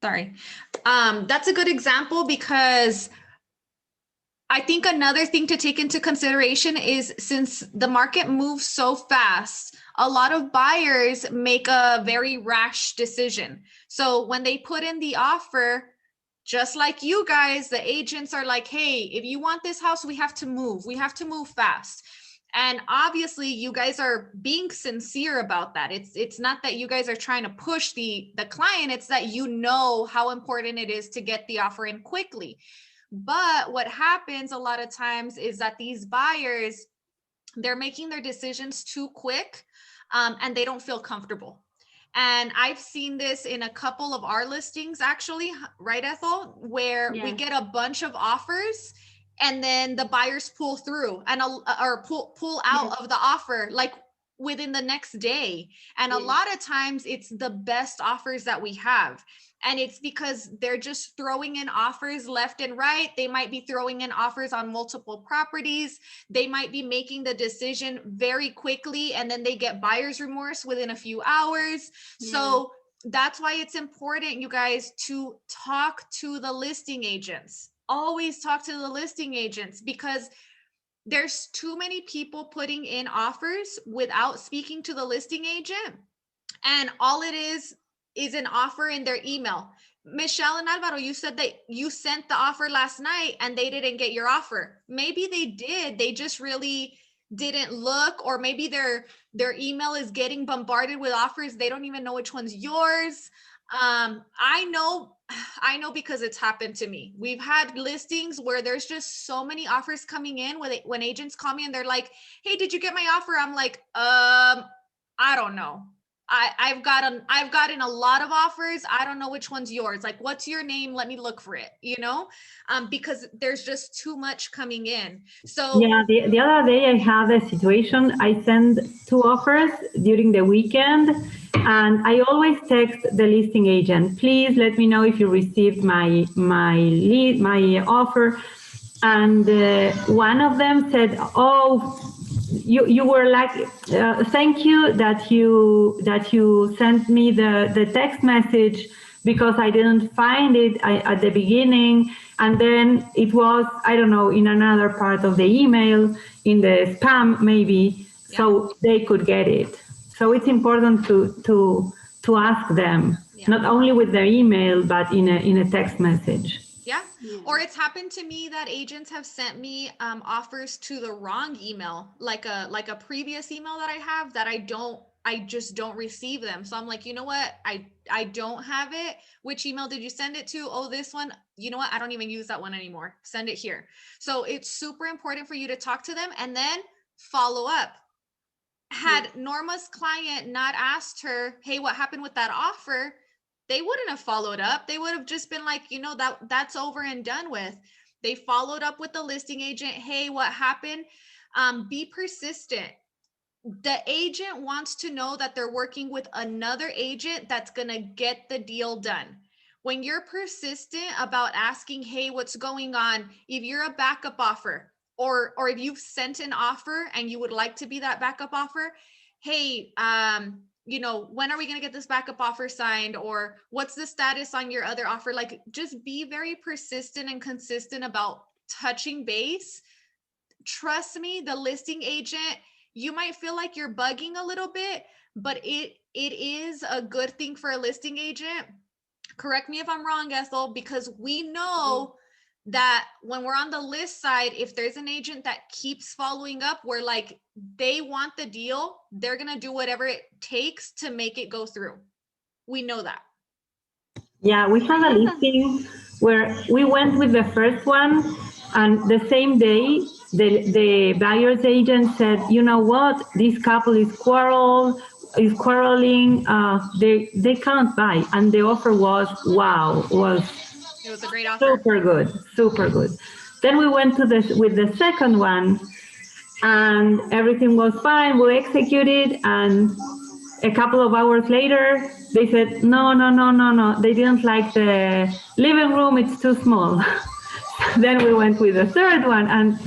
Sorry. That's a good example because I think another thing to take into consideration is since the market moves so fast, a lot of buyers make a very rash decision. So when they put in the offer, just like you guys, the agents are like, hey, if you want this house, we have to move. We have to move fast. And obviously you guys are being sincere about that. It's not that you guys are trying to push the client, it's that you know how important it is to get the offer in quickly. But what happens a lot of times is that these buyers, they're making their decisions too quick, and they don't feel comfortable. And I've seen this in a couple of our listings actually, right, Ethel, where we get a bunch of offers and then the buyers pull through and or pull out of the offer like within the next day. And a lot of times it's the best offers that we have. And it's because they're just throwing in offers left and right. They might be throwing in offers on multiple properties. They might be making the decision very quickly and then they get buyer's remorse within a few hours. So that's why it's important, you guys, to talk to the listing agents. Always talk to the listing agents because there's too many people putting in offers without speaking to the listing agent. And all it is an offer in their email. Michelle and Alvaro, you said that you sent the offer last night and they didn't get your offer. Maybe they did. They just really didn't look, or maybe their email is getting bombarded with offers. They don't even know which one's yours. I know because it's happened to me. We've had listings where there's just so many offers coming in when agents call me and they're like, hey, did you get my offer? I'm like, I don't know. I've gotten a lot of offers. I don't know which one's yours. Like, what's your name? Let me look for it, because there's just too much coming in. So yeah, the other day I had a situation. I sent 2 offers during the weekend, and I always text the listing agent, please let me know if you received my offer. And one of them said, oh, you were like, thank you that you sent me the text message because I didn't find it at the beginning, and then it was, I don't know, in another part of the email, in the spam maybe, so they could get it. So it's important to ask them, not only with their email but in a text message. Yeah. Or it's happened to me that agents have sent me offers to the wrong email, like a previous email that I have that I just don't receive them. So I'm like, you know what? I don't have it. Which email did you send it to? Oh, this one. You know what? I don't even use that one anymore. Send it here. So it's super important for you to talk to them and then follow up. Had Norma's client not asked her, hey, what happened with that offer? They wouldn't have followed up. They would have just been like, that's over and done with. They followed up with the listing agent. Hey, what happened? Be persistent. The agent wants to know that they're working with another agent that's going to get the deal done. When you're persistent about asking, hey, what's going on? If you're a backup offer, or if you've sent an offer and you would like to be that backup offer, hey, when are we going to get this backup offer signed? Or what's the status on your other offer? Like, just be very persistent and consistent about touching base. Trust me, the listing agent, you might feel like you're bugging a little bit, but it is a good thing for a listing agent. Correct me if I'm wrong, Ethel, because we know that when we're on the list side, if there's an agent that keeps following up, we're like, they want the deal, they're going to do whatever it takes to make it go through. We know that. Yeah, we had a listing where we went with the first one, and the same day, the buyer's agent said, you know what, this couple is quarreling, they can't buy. And the offer was, it was a great offer. Super good. Then we went with the second one, and everything was fine. We executed, and a couple of hours later, they said, no. They didn't like the living room. It's too small. Then we went with the third one, and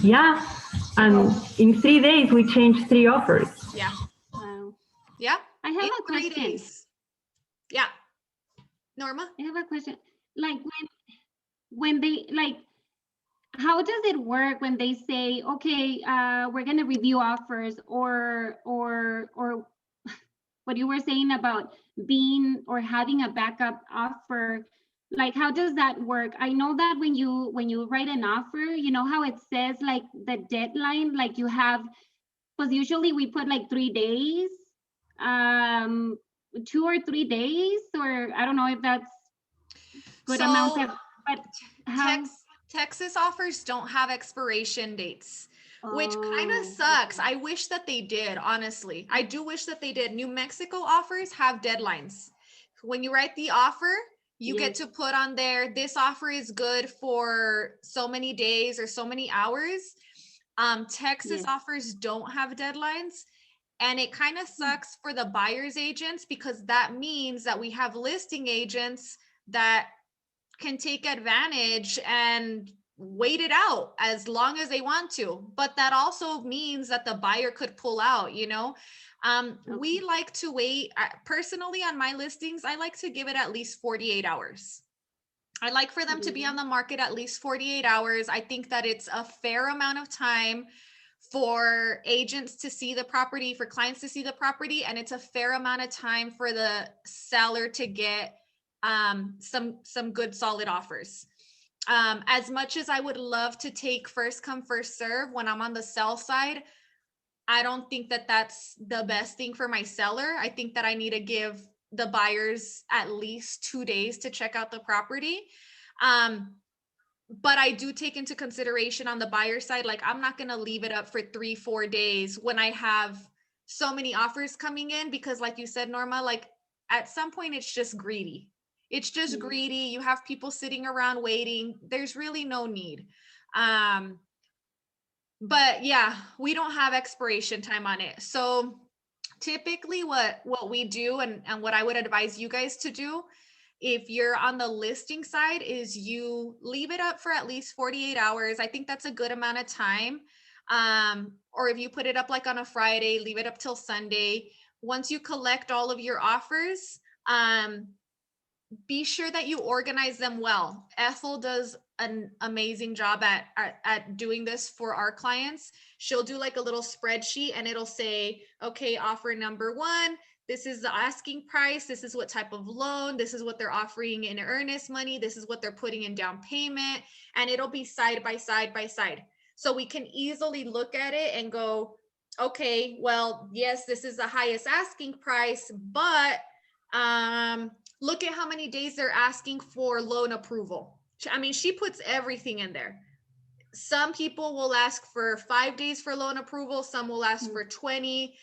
in 3 days, we changed 3 offers. Yeah. Wow. Yeah. I have a question. 3 days. Yeah. Norma? I have a question. Like when they like, how does it work when they say, okay, we're gonna review offers, or what you were saying about being or having a backup offer? Like, how does that work? I know that when you write an offer, you know how it says like the deadline, like you have, because usually we put like 3 days, um 2 or 3 days, or I don't know if that's good amount So of, but how? Texas offers don't have expiration dates, which kind of Oh, sucks. okay. I wish that they did, honestly. I do wish that they did. New Mexico offers have deadlines. When you write the offer, you get Yes, to put on there, this offer is good for so many days or so many hours. Texas yes. offers don't have deadlines. And it kind of sucks for the buyer's agents because that means that we have listing agents that can take advantage and wait it out as long as they want to. But that also means that the buyer could pull out, you know? We Okay. like to wait. Personally, on my listings, I like to give it at least 48 hours. I like for them to be on Really? the market at least 48 hours. I think that it's a fair amount of time for agents to see the property, for clients to see the property, and it's a fair amount of time for the seller to get some good solid offers. As much as I would love to take first come first serve when I'm on the sell side, I don't think that that's the best thing for my seller. I think that I need to give the buyers at least 2 days to check out the property. Um, but I do take into consideration on the buyer side, like I'm not going to leave it up for 3, 4 days when I have so many offers coming in, because like you said, Norma, like at some point it's just greedy. It's just Yes. greedy. You have people sitting around waiting. There's really no need. Um, but yeah, we don't have expiration time on it. So typically what we do, and what I would advise you guys to do if you're on the listing side, is you leave it up for at least 48 hours. I think that's a good amount of time. Or if you put it up like on a Friday, leave it up till Sunday. Once you collect all of your offers, um, be sure that you organize them well. Ethel does an amazing job at doing this for our clients. She'll do like a little spreadsheet and it'll say, okay, offer number one, this is the asking price, this is what type of loan, this is what they're offering in earnest money, this is what they're putting in down payment, and it'll be side by side by side. So we can easily look at it and go, okay, well, yes, this is the highest asking price, but look at how many days they're asking for loan approval. I mean, she puts everything in there. Some people will ask for 5 days for loan approval, some will ask Mm. for 20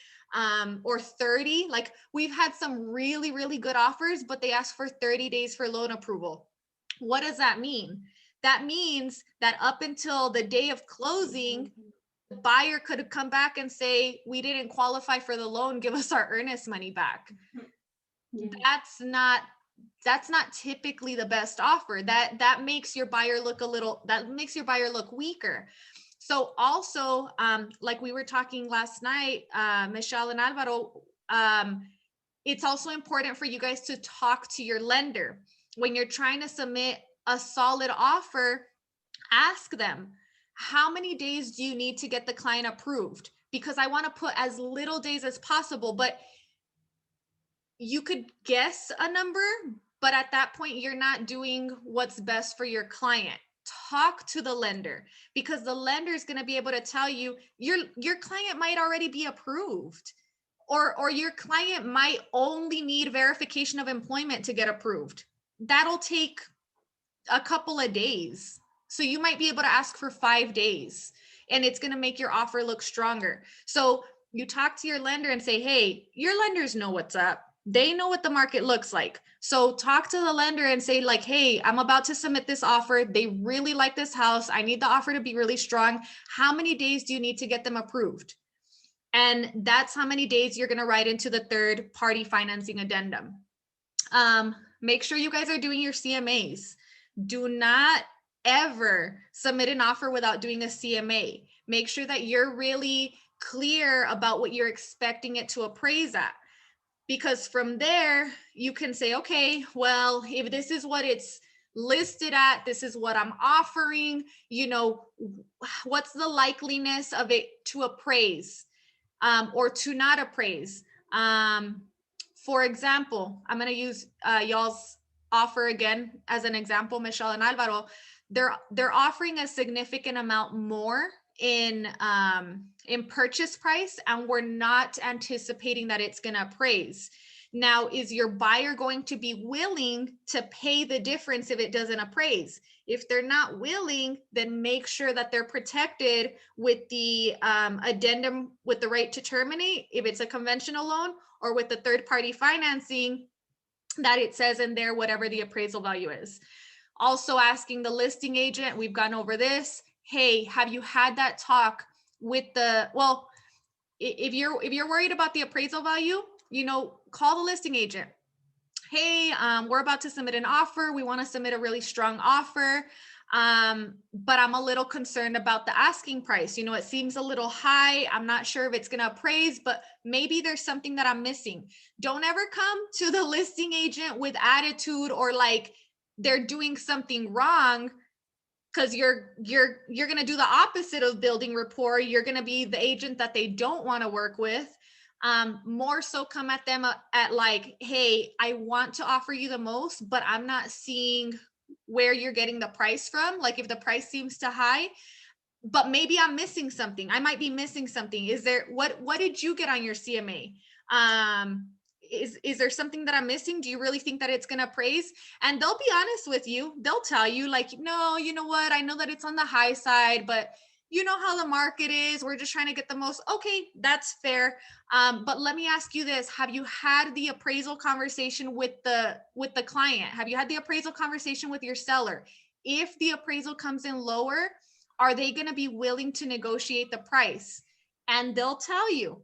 or 30. Like we've had some really, really good offers, but they ask for 30 days for loan approval. What does that mean? That means that up until the day of closing, the buyer could come back and say, we didn't qualify for the loan, give us our earnest money back. Yes. That's not typically the best offer. That makes your buyer look weaker. So also, like we were talking last night, Michelle and Alvaro, it's also important for you guys to talk to your lender when you're trying to submit a solid offer. Ask them, how many days do you need to get the client approved? Because I want to put as little days as possible, but you could guess a number, but at that point, you're not doing what's best for your client. Talk to the lender, because the lender is going to be able to tell you your client might already be approved, or your client might only need verification of employment to get approved. That'll take a couple of days. So you might be able to ask for 5 days and it's going to make your offer look stronger. So you talk to your lender and say, hey, your lenders know what's up. They know what the market looks like. So talk to the lender and say, like, hey, I'm about to submit this offer. They really like this house. I need the offer to be really strong. How many days do you need to get them approved? And that's how many days you're going to write into the third party financing addendum. Make sure you guys are doing your CMAs. Do not ever submit an offer without doing a CMA. Make sure that you're really clear about what you're expecting it to appraise at. because from there you can say, okay, well, if this is what it's listed at, this is what I'm offering, you know, what's the likeliness of it to appraise or to not appraise. For example, I'm going to use y'all's offer again as an example, Michelle and Alvaro. They're offering a significant amount more in purchase price, and we're not anticipating that it's going to appraise. Now, is your buyer going to be willing to pay the difference if it doesn't appraise? If they're not willing, then make sure that they're protected with the addendum with the right to terminate if it's a conventional loan, or with the third-party financing that it says in there whatever the appraisal value is. Also asking the listing agent, we've gone over this, hey, have you had that talk with the, well, if you're worried about the appraisal value, you know, call the listing agent. Hey, we're about to submit an offer. We want to submit a really strong offer. But I'm a little concerned about the asking price. You know, it seems a little high. I'm not sure if it's going to appraise, but maybe there's something that I'm missing. Don't ever come to the listing agent with attitude or like they're doing something wrong, because you're going to do the opposite of building rapport. You're going to be the agent that they don't want to work with. More so come at them at like, hey, I want to offer you the most, but I'm not seeing where you're getting the price from. Like if the price seems too high, but maybe I'm missing something. I might be missing something. Is there, what did you get on your CMA? Is there something that I'm missing? Do you really think that it's going to appraise? And they'll be honest with you. They'll tell you like, no, you know what? I know that it's on the high side, but you know how the market is. We're just trying to get the most. Okay, that's fair. But let me ask you this. Have you had the appraisal conversation with the client? Have you had the appraisal conversation with your seller? If the appraisal comes in lower, are they going to be willing to negotiate the price? And they'll tell you.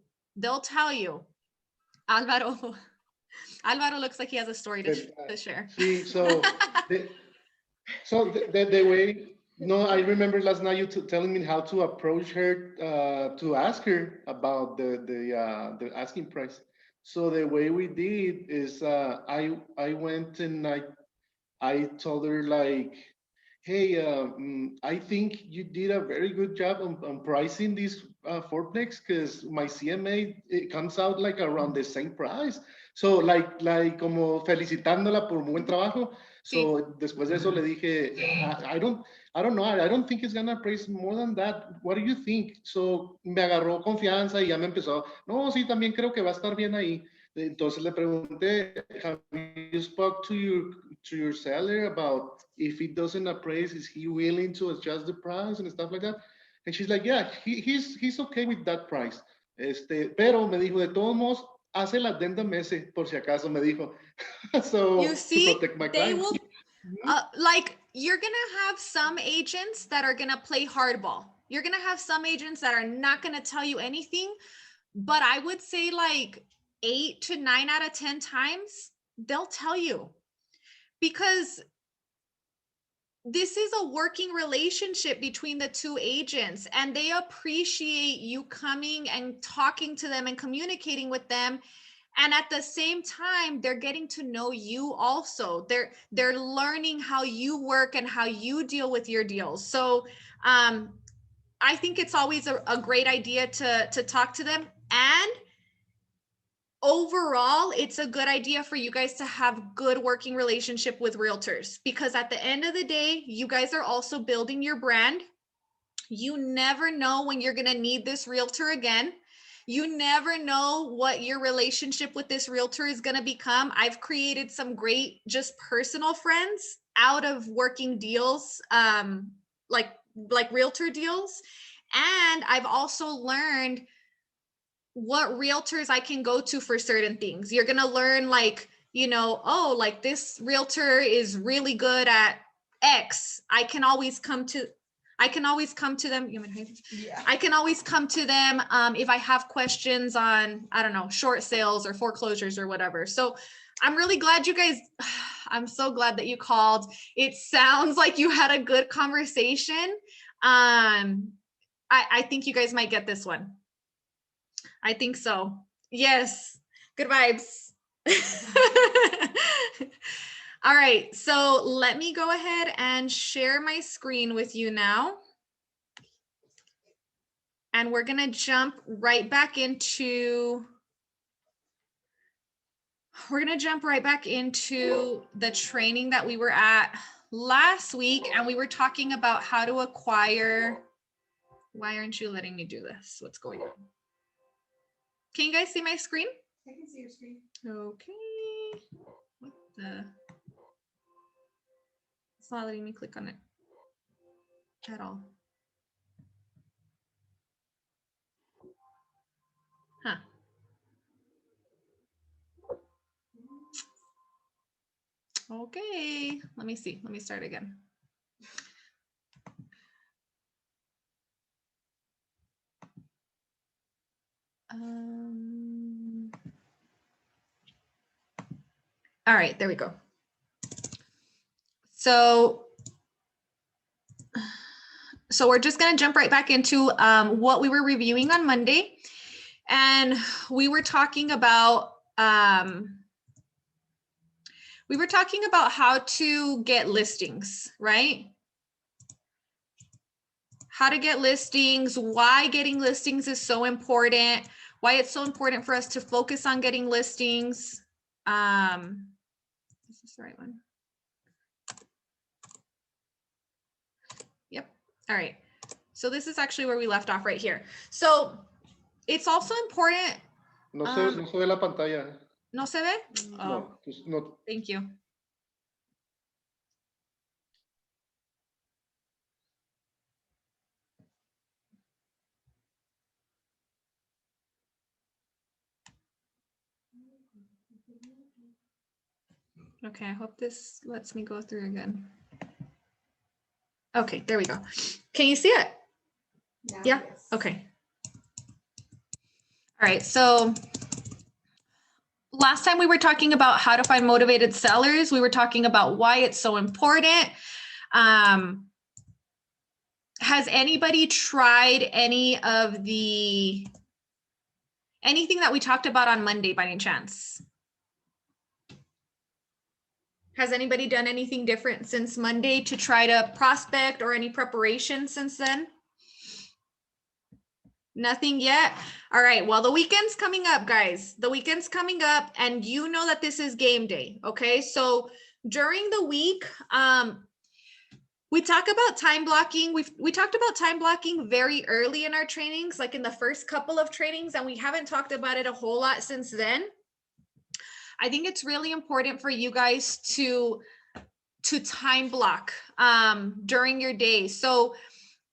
Alvaro looks like he has a story to share. See, so the way, no, I remember last night you telling me how to approach her to ask her about the asking price. So the way we did is I went and I told her like, hey, I think you did a very good job on pricing this fourplex, because my CMA, it comes out like around the same price. So like como felicitándola por un buen trabajo. So sí. Después de eso le dije, I don't know, I don't think it's gonna price more than that. What do you think? So me agarró confianza y ya me empezó, no, sí, también creo que va a estar bien ahí. Entonces le pregunté, have you spoke to your seller about if it doesn't appraise, is he willing to adjust the price and stuff like that? And she's like, yeah, he's okay with that price. Pero me dijo, de todos modos, hace el addendum ese, por si acaso, me dijo. So, you see, to protect my they client. will, like, you're going to have some agents that are going to play hardball. You're going to have some agents that are not going to tell you anything, but I would say like 8 to 9 out of 10 times, they'll tell you, because this is a working relationship between the two agents, and they appreciate you coming and talking to them and communicating with them. And at the same time, they're getting to know you also. They're learning how you work and how you deal with your deals. So I think it's always a great idea to talk to them. And overall, it's a good idea for you guys to have good working relationship with realtors, because at the end of the day, you guys are also building your brand. You never know when you're going to need this realtor again. You never know what your relationship with this realtor is going to become. I've created some great just personal friends out of working deals, like realtor deals. And I've also learned what realtors I can go to for certain things. You're going to learn like, you know, oh, like this realtor is really good at X. I can always come to them. Yeah. I can always come to them if I have questions on, I don't know, short sales or foreclosures or whatever. So I'm really glad you guys, I'm so glad that you called. It sounds like you had a good conversation. I think you guys might get this one. I think so. Yes. Good vibes. All right, so let me go ahead and share my screen with you now. And we're gonna jump right back into the training that we were at last week, and we were talking about how to acquire. Why aren't you letting me do this? What's going on? Can you guys see my screen? I can see your screen. Okay. What the? It's not letting me click on it at all. Huh. Okay, let me see. Let me start again. All right, there we go. So we're just going to jump right back into what we were reviewing on Monday. And we were talking about how to get listings, right? How to get listings, why getting listings is so important, why it's so important for us to focus on getting listings. Is this the right one? Yep. All right. So this is actually where we left off right here. So it's also important. No se ve la pantalla. ¿No se ve? No, Oh, no. thank you. Okay, I hope this lets me go through again. Okay, there we go. Can you see it? Yeah? Yes. Okay. All right, so last time we were talking about how to find motivated sellers. We were talking about why it's so important. Has anybody tried anything that we talked about on Monday by any chance? Has anybody done anything different since Monday to try to prospect or any preparation since then? Nothing yet? All right, well, the weekend's coming up, guys. The weekend's coming up, and you know that this is game day, okay? So during the week, we talk about time blocking. We talked about time blocking very early in our trainings, like in the first couple of trainings, and we haven't talked about it a whole lot since then. I think it's really important for you guys to time block during your day. So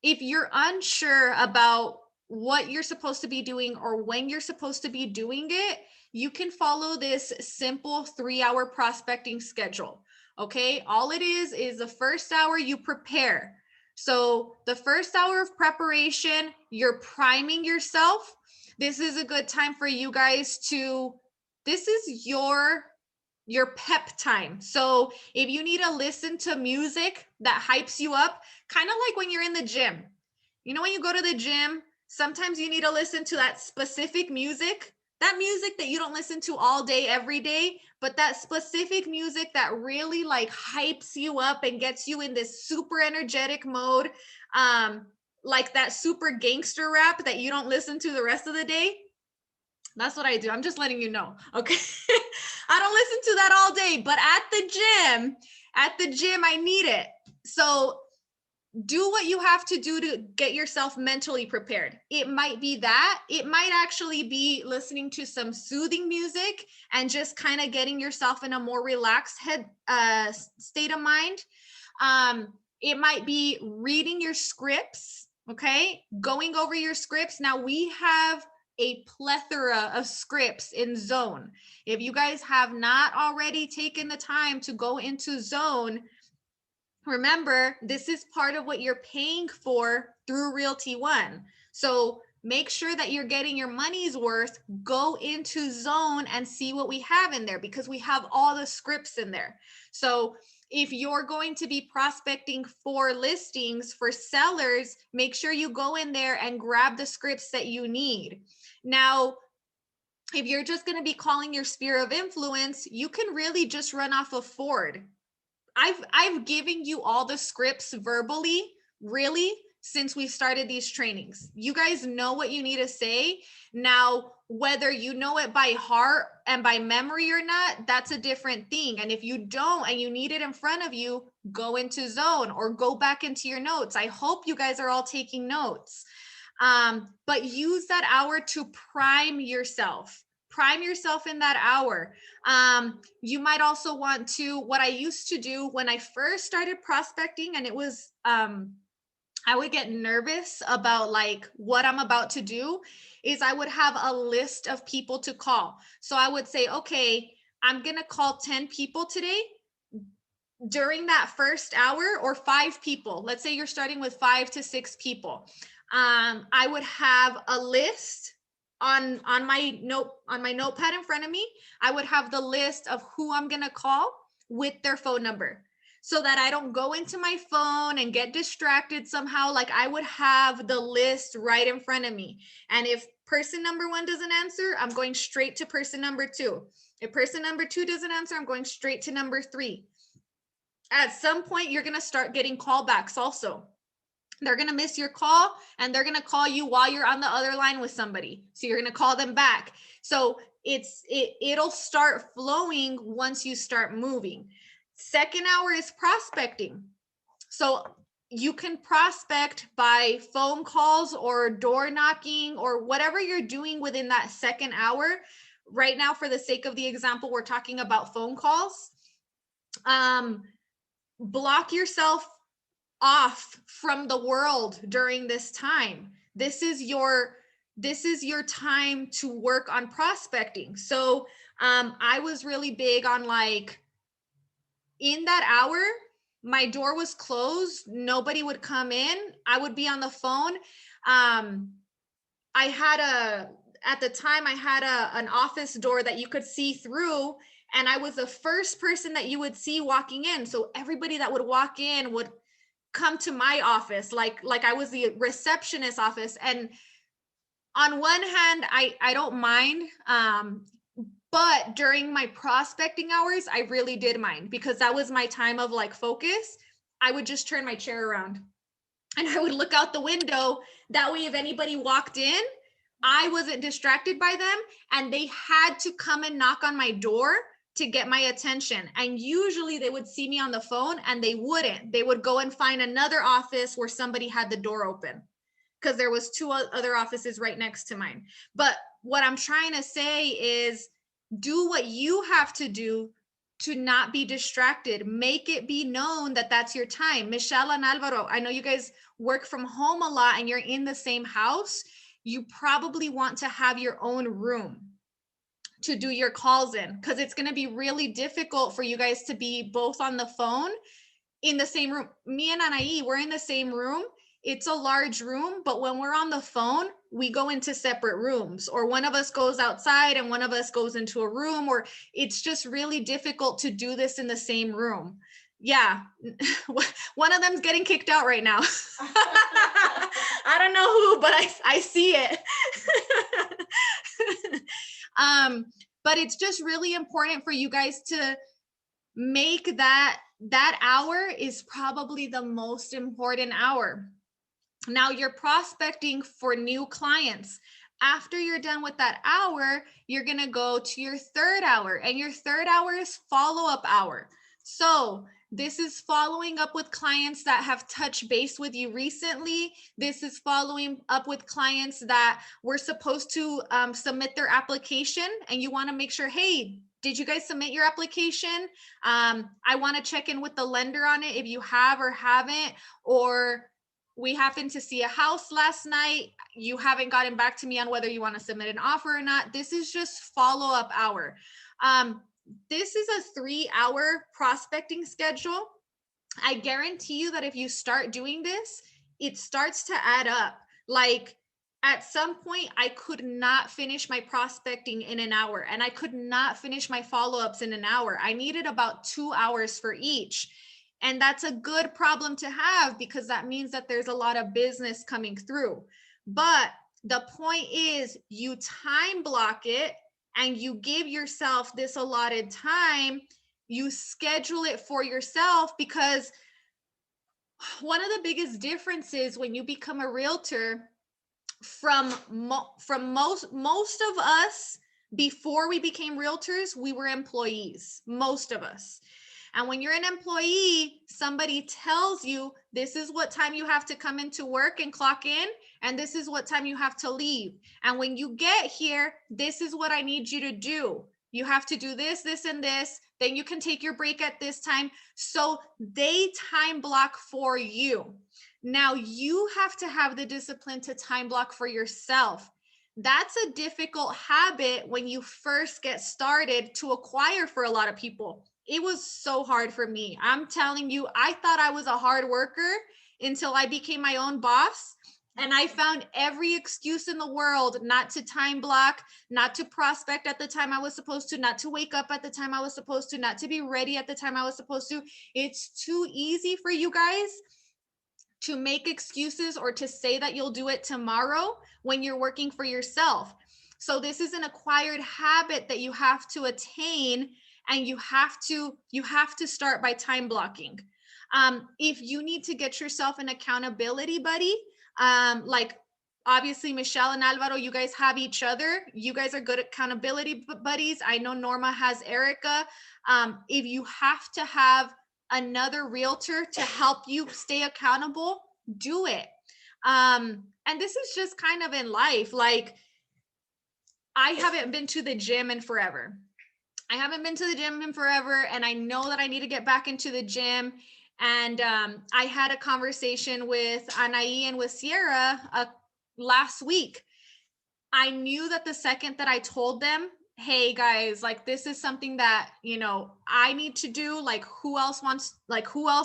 if you're unsure about what you're supposed to be doing or when you're supposed to be doing it, you can follow this simple 3-hour prospecting schedule. Okay, all it is the first hour you prepare. So the first hour of preparation, you're priming yourself. This is a good time for you guys this is your pep time. So if you need to listen to music that hypes you up, kind of like when you're in the gym, you know, when you go to the gym, sometimes you need to listen to that specific music, that music that you don't listen to all day, every day, but that specific music that really like hypes you up and gets you in this super energetic mode, like that super gangster rap that you don't listen to the rest of the day. That's what I do. I'm just letting you know. Okay. I don't listen to that all day, but at the gym, I need it. So do what you have to do to get yourself mentally prepared. It might be that. It might actually be listening to some soothing music and just kind of getting yourself in a more relaxed state of mind. It might be reading your scripts, okay? Going over your scripts. Now we have a plethora of scripts in Zone. If you guys have not already taken the time to go into Zone, remember, this is part of what you're paying for through Realty One. So make sure that you're getting your money's worth. Go into Zone and see what we have in there, because we have all the scripts in there. So if you're going to be prospecting for listings for sellers, make sure you go in there and grab the scripts that you need. Now, if you're just going to be calling your sphere of influence, you can really just run off of Ford. I've given you all the scripts verbally, really, since we started these trainings. You guys know what you need to say. Now, whether you know it by heart and by memory or not, that's a different thing. And if you don't and you need it in front of you, go into zone or go back into your notes. I hope you guys are all taking notes. But use that hour to prime yourself. Prime yourself in that hour. You might also want to, what I used to do when I first started prospecting, and it was, I would get nervous about like what I'm about to do, is I would have a list of people to call. So I would say, okay, I'm going to call 10 people today. During that first hour, or 5 people, let's say you're starting with 5 to 6 people. I would have a list on my notepad in front of me. I would have the list of who I'm going to call with their phone number, so that I don't go into my phone and get distracted somehow. Like, I would have the list right in front of me. And if person number 1 doesn't answer, I'm going straight to person number 2. If person number 2 doesn't answer, I'm going straight to number 3. At some point, you're going to start getting callbacks also. They're going to miss your call and they're going to call you while you're on the other line with somebody. So you're going to call them back. So it'll start flowing once you start moving. Second hour is prospecting. So you can prospect by phone calls or door knocking or whatever you're doing within that second hour. Right now, for the sake of the example, we're talking about phone calls. Block yourself off from the world during this time. This is your time to work on prospecting. So I was really big on, like, in that hour, my door was closed, nobody would come in, I would be on the phone. At the time I had an office door that you could see through, and I was the first person that you would see walking in. So everybody that would walk in would come to my office, like I was the receptionist office. And on one hand, I don't mind, but during my prospecting hours, I really did mind, because that was my time of like focus. I would just turn my chair around and I would look out the window. That way, if anybody walked in, I wasn't distracted by them, and they had to come and knock on my door to get my attention. And usually they would see me on the phone and they wouldn't. They would go and find another office where somebody had the door open, because there was 2 other offices right next to mine. But what I'm trying to say is, do what you have to do to not be distracted. Make it be known that that's your time. Michelle and Alvaro, I know you guys work from home a lot and you're in the same house. You probably want to have your own room to do your calls in, because it's going to be really difficult for you guys to be both on the phone in the same room. Me and Anaí, we're in the same room. It's a large room, but when we're on the phone, we go into separate rooms, or one of us goes outside and one of us goes into a room, or it's just really difficult to do this in the same room. Yeah, one of them's getting kicked out right now. I don't know who, but I see it. But it's just really important for you guys to make that hour is probably the most important hour. Now you're prospecting for new clients. After you're done with that hour, you're going to go to your third hour, and your third hour is follow-up hour. So this is following up with clients that have touched base with you recently. This is following up with clients that were supposed to submit their application, and you want to make sure, hey, did you guys submit your application? I want to check in with the lender on it if you have or haven't, or we happened to see a house last night. You haven't gotten back to me on whether you want to submit an offer or not. This is just follow-up hour. This is a 3-hour prospecting schedule. I guarantee you that if you start doing this, it starts to add up. Like, at some point, I could not finish my prospecting in an hour, and I could not finish my follow-ups in an hour. I needed about 2 hours for each. And that's a good problem to have, because that means that there's a lot of business coming through. But the point is, you time block it and you give yourself this allotted time, you schedule it for yourself, because one of the biggest differences when you become a realtor from most of us, before we became realtors, we were employees, most of us. And when you're an employee, somebody tells you this is what time you have to come into work and clock in, and this is what time you have to leave. And when you get here, this is what I need you to do. You have to do this, this, and this. Then you can take your break at this time. So they time block for you. Now you have to have the discipline to time block for yourself. That's a difficult habit when you first get started to acquire for a lot of people. It was so hard for me. I'm telling you, I thought I was a hard worker until I became my own boss. And I found every excuse in the world not to time block, not to prospect at the time I was supposed to, not to wake up at the time I was supposed to, not to be ready at the time I was supposed to. It's too easy for you guys to make excuses or to say that you'll do it tomorrow when you're working for yourself. So this is an acquired habit that you have to attain, and you have to start by time blocking. If you need to get yourself an accountability buddy, like obviously Michelle and Alvaro, you guys have each other. You guys are good accountability buddies. I know Norma has Erica. If you have to have another realtor to help you stay accountable, do it. And this is just kind of in life. Like, I haven't been to the gym in forever. And I know that I need to get back into the gym. And I had a conversation with Anaí and with Sierra last week. I knew that the second that I told them, hey guys, like this is something that, you know, I need to do, like who else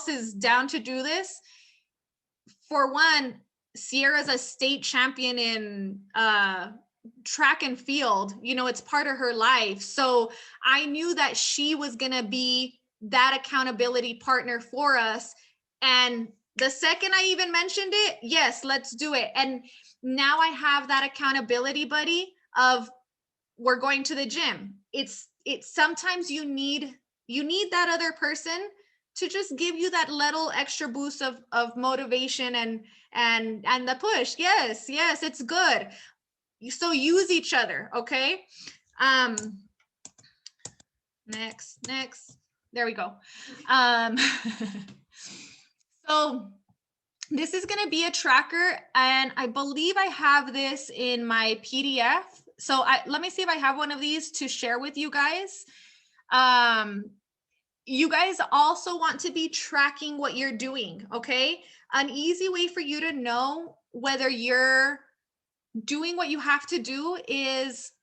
is down to do this? For one, Sierra's a state champion in track and field, you know, it's part of her life. So I knew that she was going to be that accountability partner for us. And the second I even mentioned it, yes, let's do it. And now I have that accountability buddy of, we're going to the gym. It's sometimes you need that other person to just give you that little extra boost of motivation and the push. Yes, it's good. So use each other, okay? Next. There we go. So this is going to be a tracker, and I believe I have this in my PDF. So let me see if I have one of these to share with you guys. You guys also want to be tracking what you're doing, okay? An easy way for you to know whether you're doing what you have to do is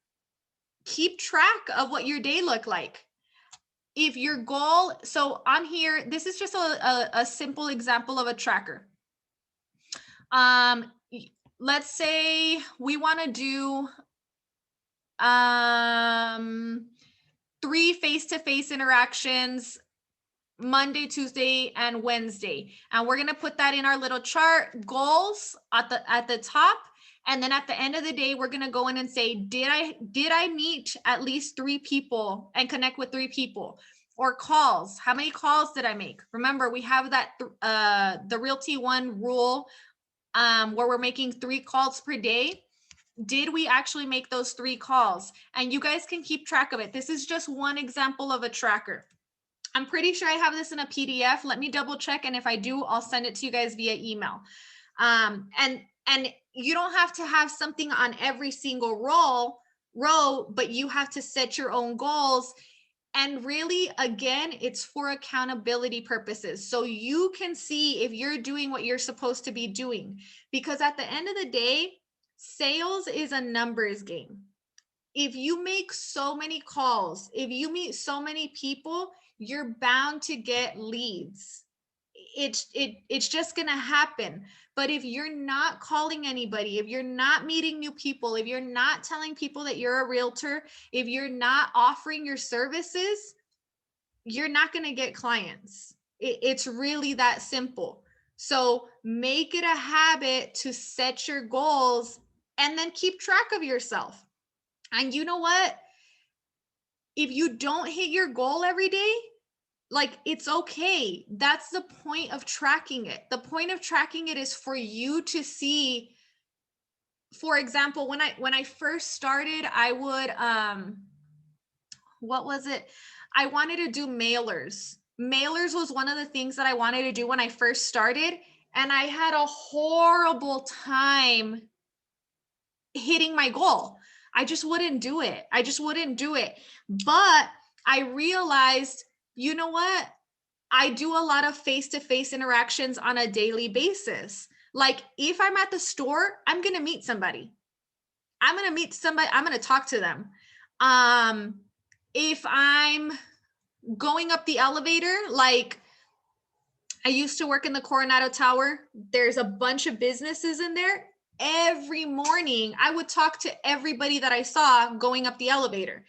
keep track of what your day looked like. If your goal, so on here, this is just a simple example of a tracker. Let's say we want to do 3 face-to-face interactions Monday, Tuesday, and Wednesday. And we're going to put that in our little chart, goals at the top. And then at the end of the day, we're going to go in and say, did I meet at least 3 people and connect with 3 people? Or calls, how many calls did I make? Remember, we have that the Realty One rule where we're making 3 calls per day. Did we actually make those 3 calls? And you guys can keep track of it. This is just one example of a tracker. I'm pretty sure I have this in a PDF. Let me double check. And if I do, I'll send it to you guys via email. And you don't have to have something on every single row, but you have to set your own goals. And really, again, it's for accountability purposes. So you can see if you're doing what you're supposed to be doing. Because at the end of the day, sales is a numbers game. If you make so many calls, if you meet so many people, you're bound to get leads. It's just going to happen. But if you're not calling anybody, if you're not meeting new people, if you're not telling people that you're a realtor, if you're not offering your services, you're not going to get clients. It's really that simple. So make it a habit to set your goals and then keep track of yourself. And you know what? if you don't hit your goal every day, like, it's okay. That's the point of tracking it. The point of tracking it is for you to see. For example, when I first started, I would what was it? I wanted to do mailers. Mailers was one of the things that I wanted to do when I first started, and I had a horrible time hitting my goal. I just wouldn't do it. I just wouldn't do it. But I realized, you know what? I do a lot of face-to-face interactions on a daily basis. Like, if I'm at the store, I'm going to meet somebody. I'm going to talk to them. If I'm going up the elevator, like, I used to work in the Coronado Tower. There's a bunch of businesses in there. Every morning, I would talk to everybody that I saw going up the elevator.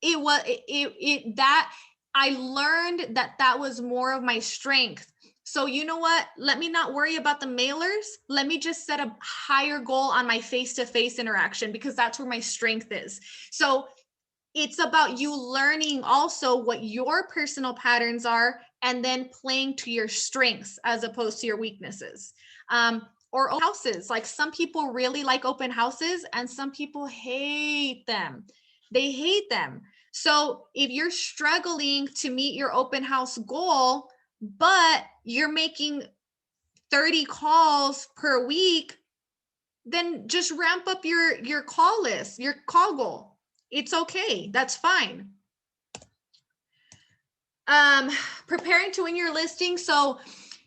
That I learned that was more of my strength. So you know what? Let me not worry about the mailers. Let me just set a higher goal on my face-to-face interaction, because that's where my strength is. So it's about you learning also what your personal patterns are, and then playing to your strengths as opposed to your weaknesses. Or houses, like, some people really like open houses and some people hate them. They hate them. So if you're struggling to meet your open house goal, but you're making 30 calls per week, then just ramp up your call list, your call goal. It's okay. That's fine. Preparing to win your listing. So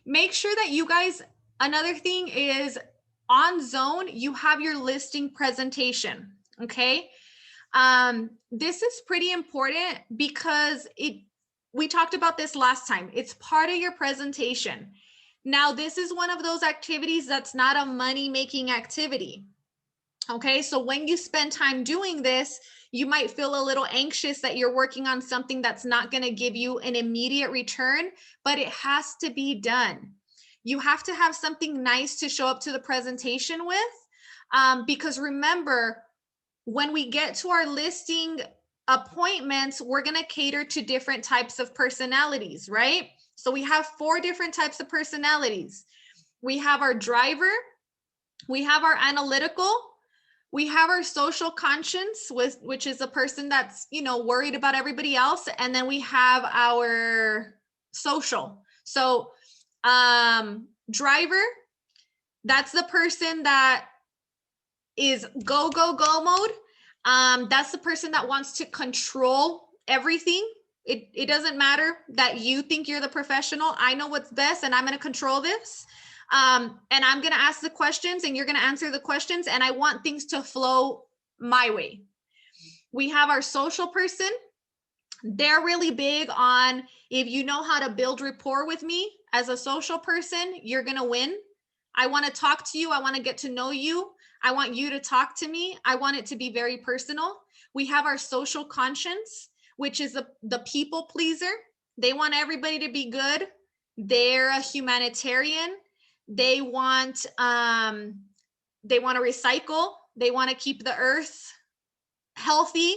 make sure that you guys, another thing is, on Zone, you have your listing presentation. Okay. This is pretty important because we talked about this last time. It's part of your presentation. Now, this is one of those activities that's not a money-making activity. Okay, so when you spend time doing this, you might feel a little anxious that you're working on something that's not going to give you an immediate return, but it has to be done. You have to have something nice to show up to the presentation with, because remember, when we get to our listing appointments, we're going to cater to different types of personalities, right? So we have 4 different types of personalities. We have our driver, we have our analytical, we have our social conscience, which is a person that's, worried about everybody else. And then we have our social. So driver, that's the person that is go, go, go mode. That's the person that wants to control everything. It doesn't matter that you think you're the professional. I know what's best and I'm going to control this. And I'm going to ask the questions and you're going to answer the questions. And I want things to flow my way. We have our social person. They're really big on, if you know how to build rapport with me as a social person, you're going to win. I want to talk to you. I want to get to know you. I want you to talk to me. I want it to be very personal. We have our social conscience, which is the people pleaser. They want everybody to be good. They're a humanitarian. They want to recycle. They want to keep the earth healthy.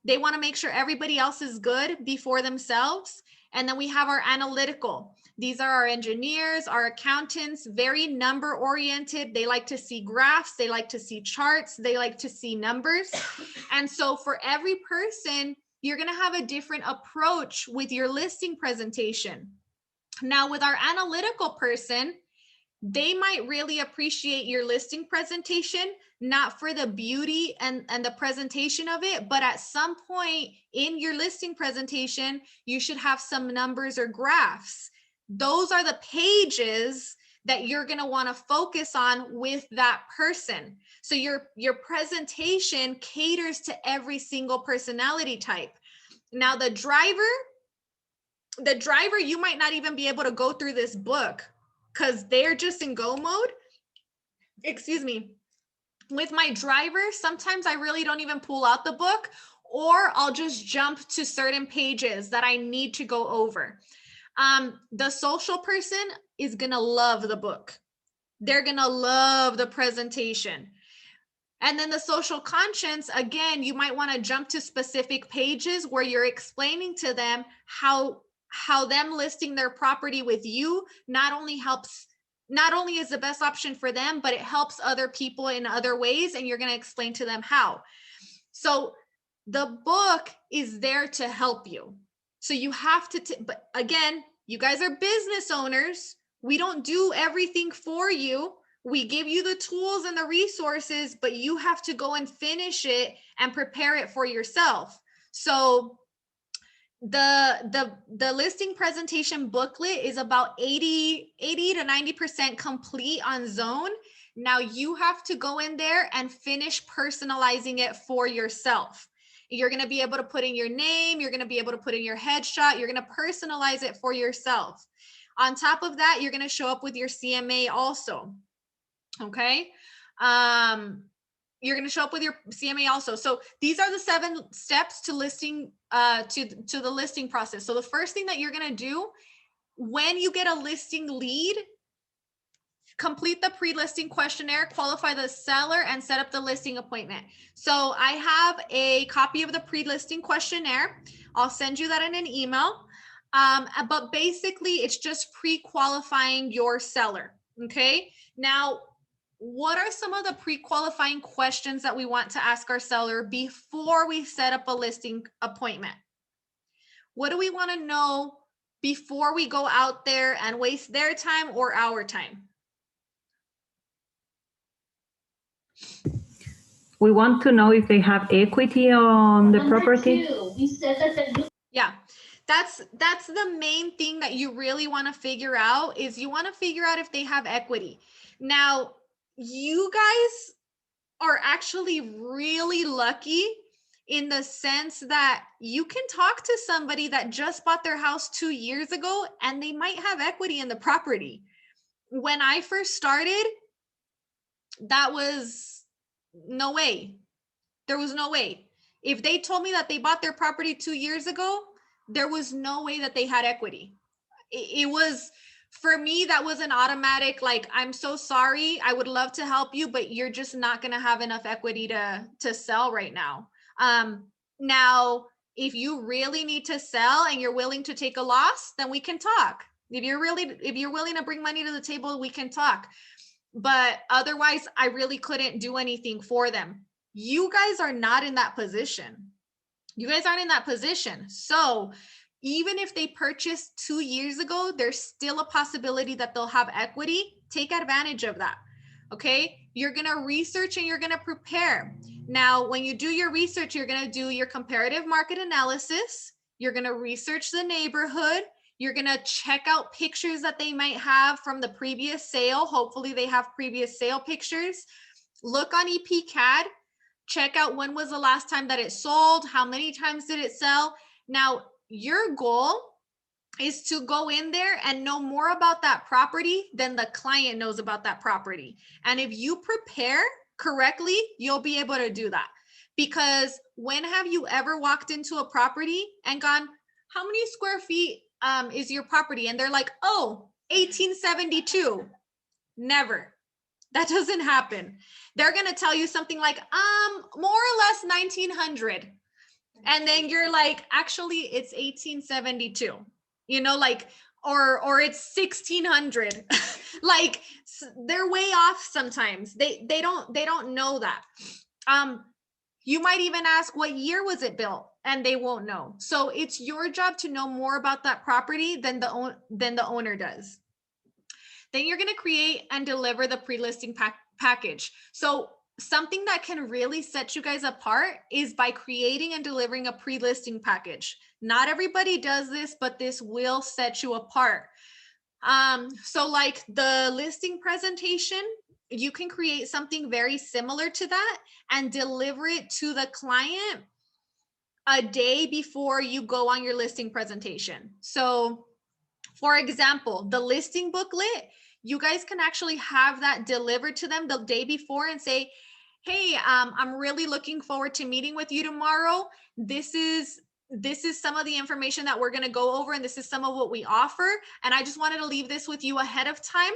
They want to make sure everybody else is good before themselves. And then we have our analytical. These are our engineers, our accountants, very number oriented. They like to see graphs. They like to see charts. They like to see numbers. And so for every person, you're going to have a different approach with your listing presentation. Now, with our analytical person, they might really appreciate your listing presentation, not for the beauty and the presentation of it, but at some point in your listing presentation, you should have some numbers or graphs. Those are the pages that you're going to want to focus on with that person. So your presentation caters to every single personality type. Now, the driver, you might not even be able to go through this book because they're just in go mode. Excuse me. With my driver, sometimes I really don't even pull out the book, or I'll just jump to certain pages that I need to go over. The social person is going to love the book. They're going to love the presentation. And then the social conscience, again, you might want to jump to specific pages where you're explaining to them how them listing their property with you not only is the best option for them, but it helps other people in other ways. And you're going to explain to them how. So the book is there to help you. So you have to, but again, you guys are business owners. We don't do everything for you. We give you the tools and the resources, but you have to go and finish it and prepare it for yourself. So the listing presentation booklet is about 80 to 90% complete on Zone. Now you have to go in there and finish personalizing it for yourself. You're going to be able to put in your name. You're going to be able to put in your headshot. You're going to personalize it for yourself. On top of that, you're going to show up with your CMA also. Okay. You're going to show up with your CMA also. So these are the 7 steps to listing, to the listing process. So the first thing that you're going to do when you get a listing lead, complete the pre-listing questionnaire, qualify the seller, and set up the listing appointment. So I have a copy of the pre-listing questionnaire. I'll send you that in an email. But basically it's just pre-qualifying your seller. Okay. Now, what are some of the pre-qualifying questions that we want to ask our seller before we set up a listing appointment? What do we want to know before we go out there and waste their time or our time? We want to know if they have equity on the property. We said that Yeah, that's the main thing that you really want to figure out, is you want to figure out if they have equity. Now, you guys are actually really lucky in the sense that you can talk to somebody that just bought their house 2 years ago and they might have equity in the property. When I first started, that was no way. There was no way. If they told me that they bought their property 2 years ago, there was no way that they had equity. It was, for me, that was an automatic, like, I'm so sorry, I would love to help you, but you're just not going to have enough equity to sell right now. Now, if you really need to sell and you're willing to take a loss, then we can talk. If you're willing to bring money to the table, we can talk. But otherwise, I really couldn't do anything for them. You guys are not in that position. You guys aren't in that position. So even if they purchased 2 years ago, there's still a possibility that they'll have equity. Take advantage of that. Okay. You're going to research and you're going to prepare. Now, when you do your research, you're going to do your comparative market analysis. You're going to research the neighborhood. You're going to check out pictures that they might have from the previous sale. Hopefully they have previous sale pictures. Look on EPCAD. Check out when was the last time that it sold. How many times did it sell? Now, your goal is to go in there and know more about that property than the client knows about that property. And if you prepare correctly, you'll be able to do that. Because when have you ever walked into a property and gone, how many square feet is your property? And they're like, oh, 1872. Never. That doesn't happen. They're going to tell you something like, more or less 1900. And then you're like, actually, it's 1872, you know, like, or it's 1600. Like, they're way off sometimes. They don't know that. You might even ask, what year was it built? And they won't know. So it's your job to know more about that property than the owner does. Then you're going to create and deliver the pre-listing package. So something that can really set you guys apart is by creating and delivering a pre-listing package. Not everybody does this, but this will set you apart. So like the listing presentation, you can create something very similar to that and deliver it to the client a day before you go on your listing presentation. So for example, the listing booklet, you guys can actually have that delivered to them the day before and say, hey, I'm really looking forward to meeting with you tomorrow. This is some of the information that we're going to go over, and this is some of what we offer. And I just wanted to leave this with you ahead of time.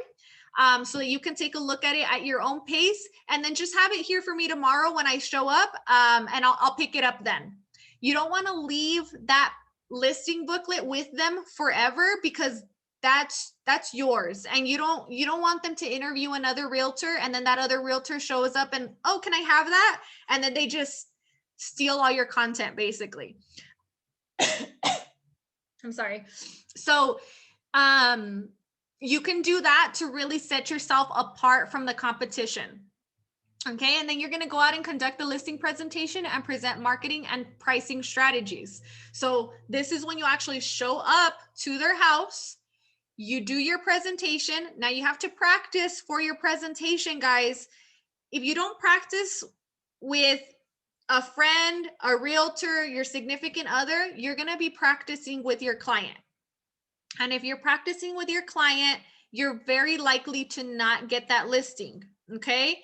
so that you can take a look at it at your own pace, and then just have it here for me tomorrow when I show up, and I'll pick it up then. You don't want to leave that listing booklet with them forever, because that's yours, and you don't want them to interview another realtor and then that other realtor shows up and, oh, can I have that? And then they just steal all your content basically. I'm sorry. So you can do that to really set yourself apart from the competition. Okay, and then you're going to go out and conduct the listing presentation and present marketing and pricing strategies. So this is when you actually show up to their house, you do your presentation. Now you have to practice for your presentation, guys. If you don't practice with a friend, a realtor, your significant other, you're going to be practicing with your client. And if you're practicing with your client, you're very likely to not get that listing. Okay.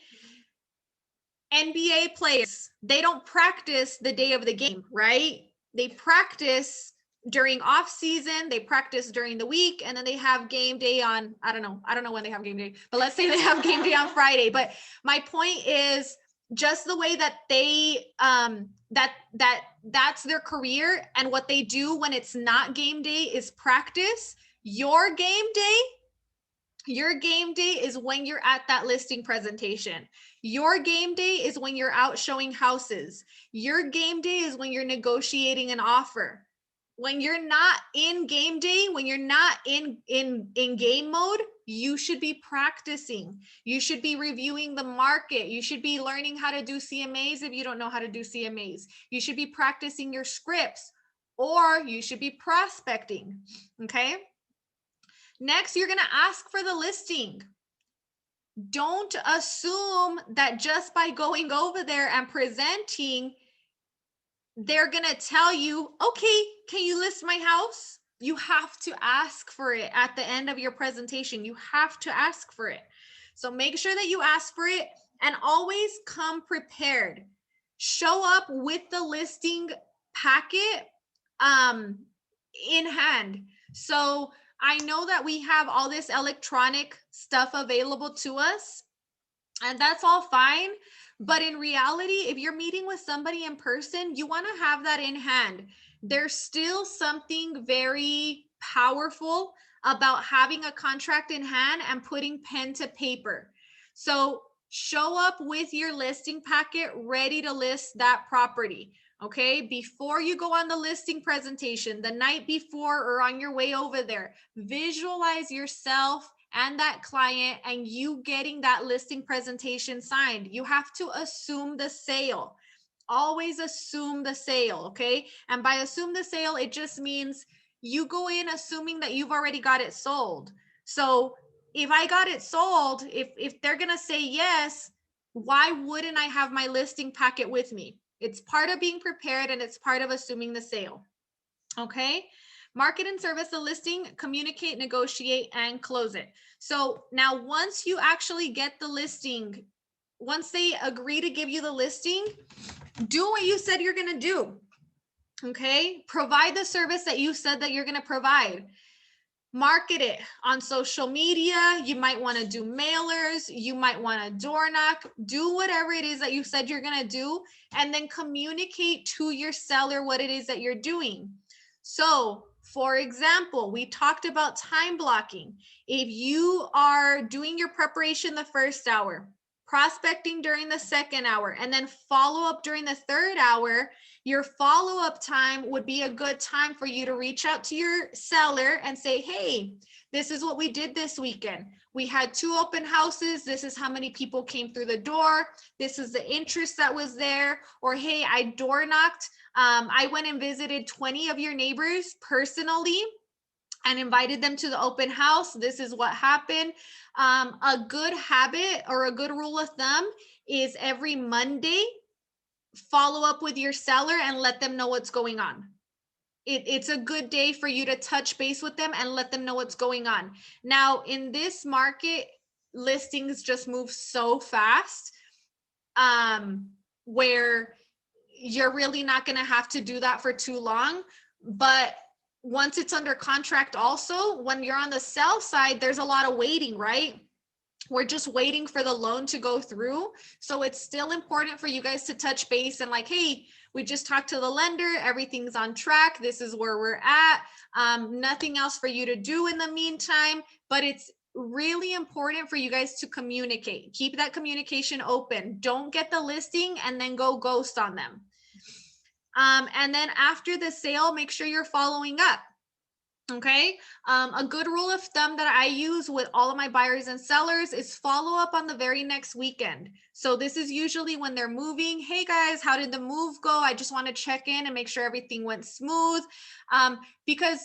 NBA players, they don't practice the day of the game, right? They practice during off season, they practice during the week, and then they have game day on, I don't know when they have game day, but let's say they have game day on Friday. But my point is just the way that they, that's their career, and what they do when it's not game day is practice. Your game day is when you're at that listing presentation. Your game day is when you're out showing houses. Your game day is when you're negotiating an offer. When you're not in game day, when you're not in game mode, you should be practicing. You should be reviewing the market. You should be learning how to do CMAs if you don't know how to do CMAs. You should be practicing your scripts, or you should be prospecting. Okay. Next, you're going to ask for the listing. Don't assume that just by going over there and presenting, they're going to tell you, okay, can you list my house? You have to ask for it at the end of your presentation. You have to ask for it. So make sure that you ask for it, and always come prepared. Show up with the listing packet in hand. So I know that we have all this electronic stuff available to us, and that's all fine. But in reality, if you're meeting with somebody in person, you want to have that in hand. There's still something very powerful about having a contract in hand and putting pen to paper. So show up with your listing packet ready to list that property. Okay, before you go on the listing presentation, the night before or on your way over there, visualize yourself and that client and you getting that listing presentation signed. You have to assume the sale. Always assume the sale, okay? And by assume the sale, it just means you go in assuming that you've already got it sold. So if I got it sold, if they're gonna say yes, why wouldn't I have my listing packet with me? It's part of being prepared, and it's part of assuming the sale. Okay. Market and service the listing, communicate, negotiate, and close it. So now once you actually get the listing, once they agree to give you the listing, do what you said you're going to do. Okay. Provide the service that you said that you're going to provide. Market it on social media. You might want to do mailers. You might want to door knock. Do whatever it is that you said you're going to do, and then communicate to your seller what it is that you're doing. So, for example, we talked about time blocking. If you are doing your preparation the first hour, prospecting during the second hour, and then follow up during the third hour, your follow-up time would be a good time for you to reach out to your seller and say, hey, this is what we did this weekend. We had 2 open houses. This is how many people came through the door. This is the interest that was there. Or, hey, I door knocked. I went and visited 20 of your neighbors personally and invited them to the open house. This is what happened. A good habit or a good rule of thumb is every Monday, follow up with your seller and let them know what's going on. It's a good day for you to touch base with them and let them know what's going on. Now, in this market, listings just move so fast where you're really not going to have to do that for too long. But once it's under contract also, when you're on the sell side, there's a lot of waiting, right? We're just waiting for the loan to go through. So it's still important for you guys to touch base and like, hey, we just talked to the lender, everything's on track, this is where we're at. Nothing else for you to do in the meantime, but it's really important for you guys to communicate. Keep that communication open. Don't get the listing and then go ghost on them. And then after the sale, make sure you're following up. Okay. A good rule of thumb that I use with all of my buyers and sellers is follow up on the very next weekend. So this is usually when they're moving. Hey guys, how did the move go? I just want to check in and make sure everything went smooth. Because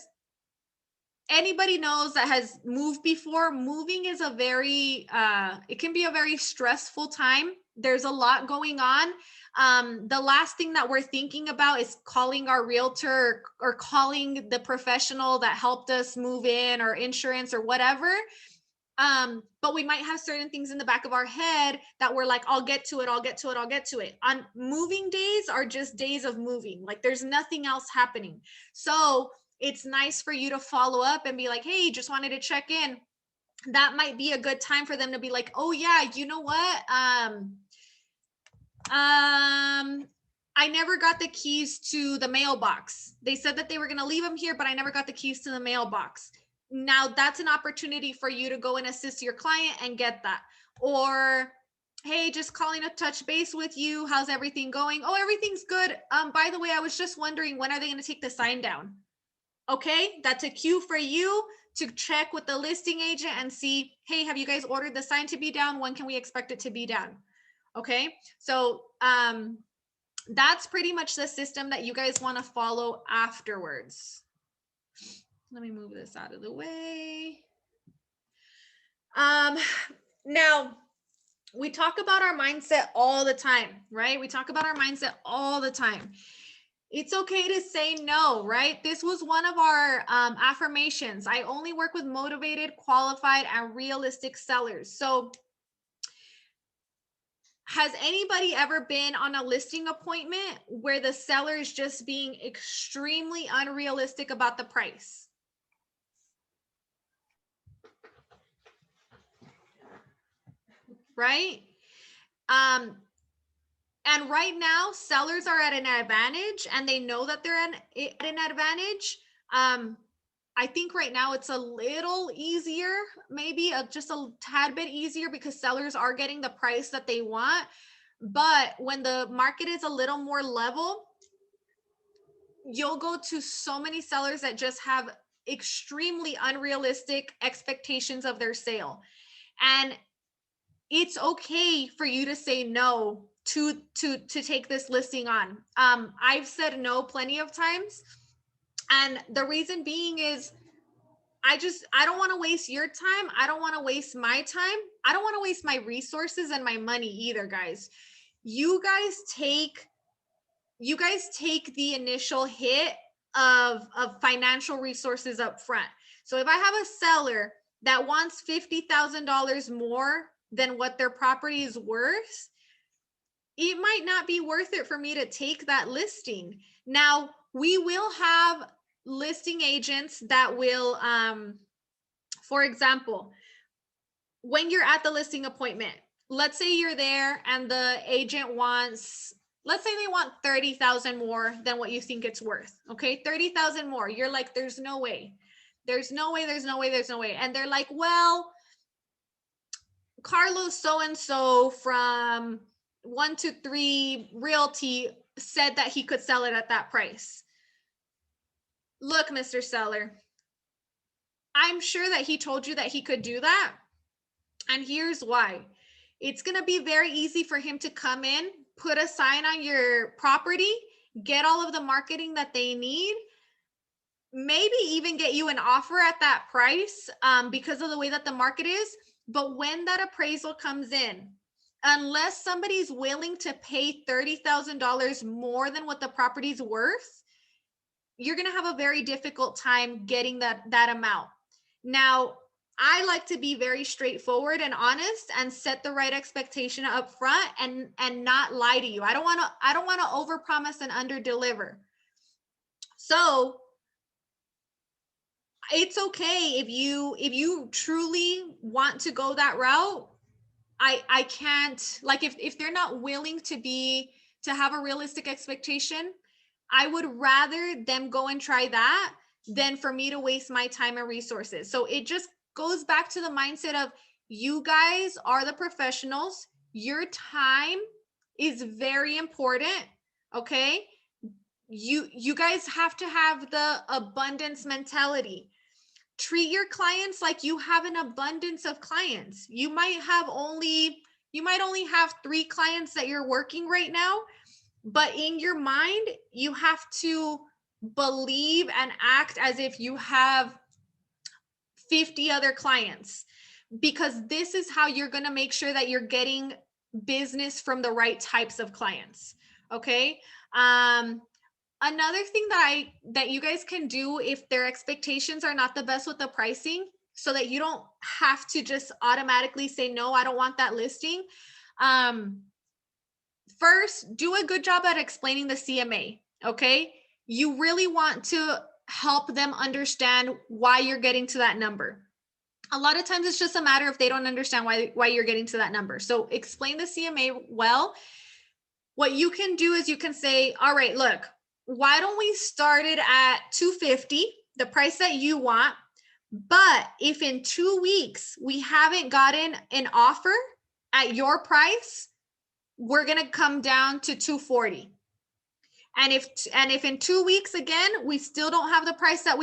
anybody knows that has moved before, moving is a very, it can be a very stressful time. There's a lot going on. The last thing that we're thinking about is calling our realtor or calling the professional that helped us move in or insurance or whatever. But we might have certain things in the back of our head that we're like, I'll get to it, I'll get to it, I'll get to it. On moving days are just days of moving. Like there's nothing else happening. So it's nice for you to follow up and be like, hey, just wanted to check in. That might be a good time for them to be like, oh yeah, you know what? I never got the keys to the mailbox. They said that they were going to leave them here, but I never got the keys to the mailbox. Now that's an opportunity for you to go and assist your client and get that. Or, hey, just calling to touch base with you. How's everything going? Oh, everything's good. By the way, I was just wondering, when are they going to take the sign down? Okay, that's a cue for you to check with the listing agent and see, hey, have you guys ordered the sign to be down? When can we expect it to be down? Okay, so that's pretty much the system that you guys want to follow afterwards. Let me move this out of the way. Now, we talk about our mindset all the time, right? We talk about our mindset all the time. It's okay to say no, right? This was one of our affirmations. I only work with motivated, qualified, and realistic sellers. So has anybody ever been on a listing appointment where the seller is just being extremely unrealistic about the price? Right? And right now, sellers are at an advantage and they know that they're at an advantage. I think right now it's a little easier, maybe just a tad bit easier because sellers are getting the price that they want. But when the market is a little more level, you'll go to so many sellers that just have extremely unrealistic expectations of their sale. And it's okay for you to say no to take this listing on. I've said no plenty of times. And the reason being is I don't want to waste your time. I don't want to waste my time. I don't want to waste my resources and my money either, guys. You guys take the initial hit of financial resources up front. So if I have a seller that wants $50,000 more than what their property is worth, it might not be worth it for me to take that listing. Now, we will have listing agents that will, for example, when you're at the listing appointment, let's say you're there and the agent wants, let's say they want 30,000 more than what you think it's worth. Okay, 30,000 more. You're like, there's no way. There's no way, there's no way, there's no way. And they're like, well, Carlos so-and-so from 123 Realty said that he could sell it at that price. Look, Mr. Seller, I'm sure that he told you that he could do that. And here's why. It's going to be very easy for him to come in, put a sign on your property, get all of the marketing that they need, maybe even get you an offer at that price because of the way that the market is. But when that appraisal comes in, unless somebody's willing to pay $30,000 more than what the property's worth, you're going to have a very difficult time getting that amount. Now, I like to be very straightforward and honest and set the right expectation up front and not lie to you. I don't want to overpromise and underdeliver. So it's okay if you truly want to go that route. I can't, like, if they're not willing to have a realistic expectation, I would rather them go and try that than for me to waste my time and resources. So it just goes back to the mindset of, you guys are the professionals. Your time is very important. Okay. You guys have to have the abundance mentality. Treat your clients like you have an abundance of clients. You might only have 3 clients that you're working right now, but in your mind, you have to believe and act as if you have 50 other clients, because this is how you're going to make sure that you're getting business from the right types of clients. Okay. Another thing that you guys can do if their expectations are not the best with the pricing, so that you don't have to just automatically say, no, I don't want that listing. First, do a good job at explaining the CMA. Okay. You really want to help them understand why you're getting to that number. A lot of times it's just a matter of they don't understand why you're getting to that number. So explain the CMA well. What you can do is you can say, all right, look, why don't we start it at $250, the price that you want? But if in 2 weeks we haven't gotten an offer at your price, we're going to come down to $240. And if in 2 weeks again we still don't have the price that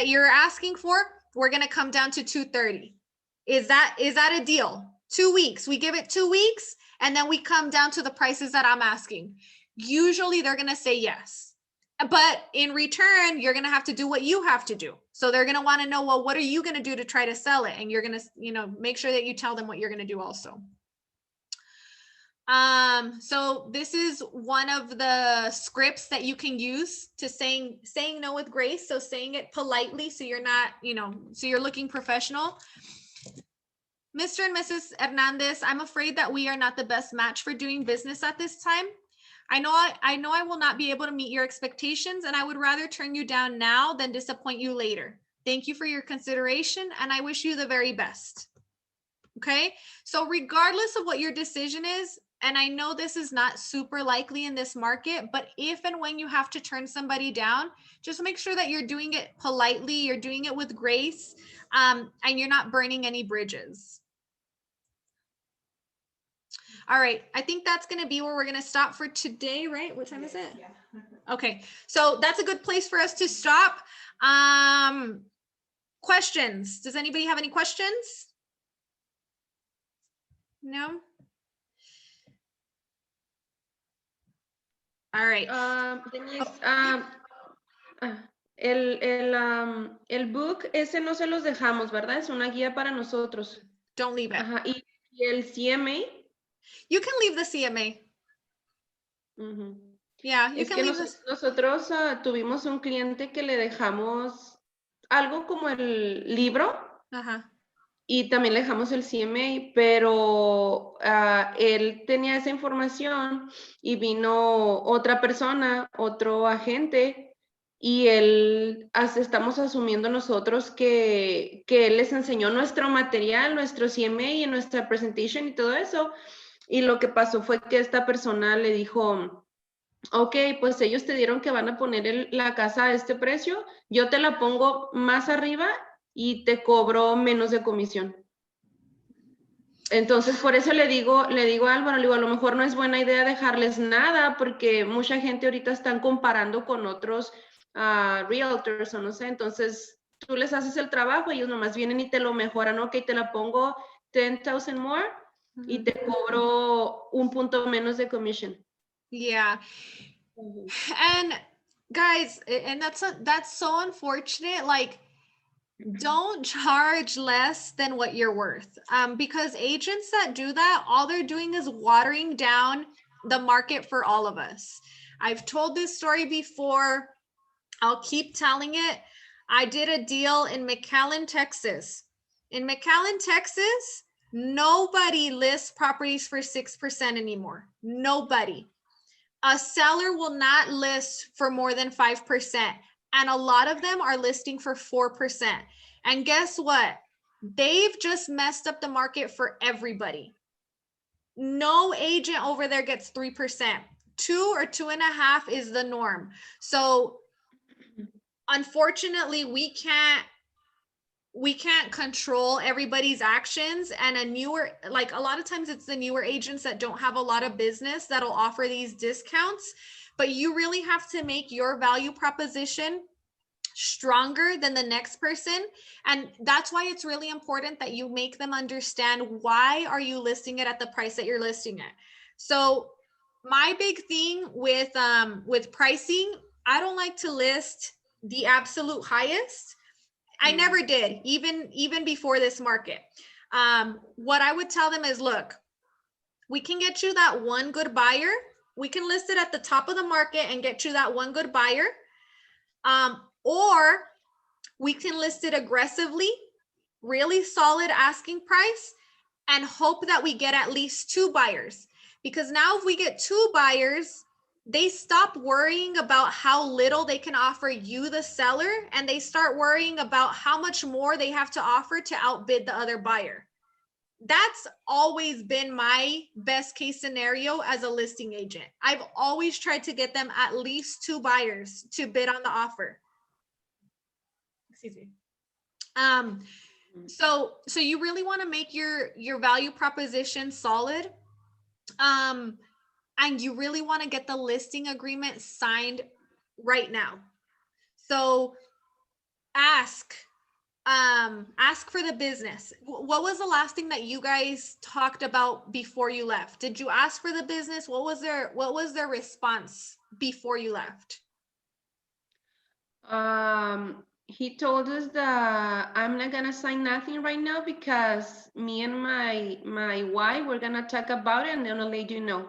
you're asking for, we're going to come down to $230. Is that a deal? 2 weeks. We give it 2 weeks and then we come down to the prices that I'm asking. Usually they're going to say yes. But in return, you're going to have to do what you have to do. So they're going to want to know, well, what are you going to do to try to sell it? And you're going to, make sure that you tell them what you're going to do also. So this is one of the scripts that you can use to saying no with grace. So saying it politely, so you're not, so you're looking professional. Mr. and Mrs. Hernandez, I'm afraid that we are not the best match for doing business at this time. I know I will not be able to meet your expectations, and I would rather turn you down now than disappoint you later. Thank you for your consideration, and I wish you the very best. Okay, so regardless of what your decision is, and I know this is not super likely in this market, but if and when you have to turn somebody down, just make sure that you're doing it politely, you're doing it with grace, and you're not burning any bridges. All right, I think that's going to be where we're going to stop for today, right? What time is it? Yeah. Okay, so that's a good place for us to stop. Questions? Does anybody have any questions? No? All right. Denise, el book, ese no se los dejamos, ¿verdad? Es una guía para nosotros. Don't leave it. Ajá. ¿Y el CMA? You can leave the CMA. Yeah, you can leave this. Nosotros tuvimos un cliente que le dejamos algo como el libro. Ajá. Y también le dejamos el CMA, pero él tenía esa información y vino otra persona, otro agente, y estamos asumiendo nosotros que él les enseñó nuestro material, nuestro CMA y nuestra presentation y todo eso. Y lo que pasó fue que esta persona le dijo, ok, pues ellos te dieron que van a poner la casa a este precio, yo te la pongo más arriba y te cobro menos de comisión. Entonces, por eso le digo a Álvaro, a lo mejor no es buena idea dejarles nada, porque mucha gente ahorita están comparando con otros realtors o no sé, entonces tú les haces el trabajo, ellos nomás vienen y te lo mejoran, ok, te la pongo 10,000 more y te cobro un punto menos de commission. Yeah. And guys, and that's so unfortunate. Like, don't charge less than what you're worth. Because agents that do that, all they're doing is watering down the market for all of us. I've told this story before. I'll keep telling it. I did a deal in McAllen, Texas. In McAllen, Texas, nobody lists properties for 6% anymore. Nobody. A seller will not list for more than 5%. And a lot of them are listing for 4%. And guess what? they've just messed up the market for everybody. No agent over there gets 3%. 2 or 2.5 is the norm. So unfortunately, we can't control everybody's actions, and like a lot of times it's the newer agents that don't have a lot of business that'll offer these discounts, but you really have to make your value proposition stronger than the next person. And that's why it's really important that you make them understand, why are you listing it at the price that you're listing it. So my big thing with pricing, I don't like to list the absolute highest. I never did, even before this market. What I would tell them is, look, we can get you that one good buyer. We can list it at the top of the market and get you that one good buyer. Or we can list it aggressively, really solid asking price, and hope that we get at least 2 buyers. Because now if we get 2 buyers, they stop worrying about how little they can offer you, the seller, and they start worrying about how much more they have to offer to outbid the other buyer. That's always been my best case scenario as a listing agent. I've always tried to get them at least 2 buyers to bid on the offer. Excuse me. So you really want to make your value proposition solid. And you really want to get the listing agreement signed right now. So ask for the business. What was the last thing that you guys talked about before you left? Did you ask for the business? What was their response before you left? He told us that I'm not gonna sign nothing right now because me and my wife, we're gonna talk about it and then I'll let you know.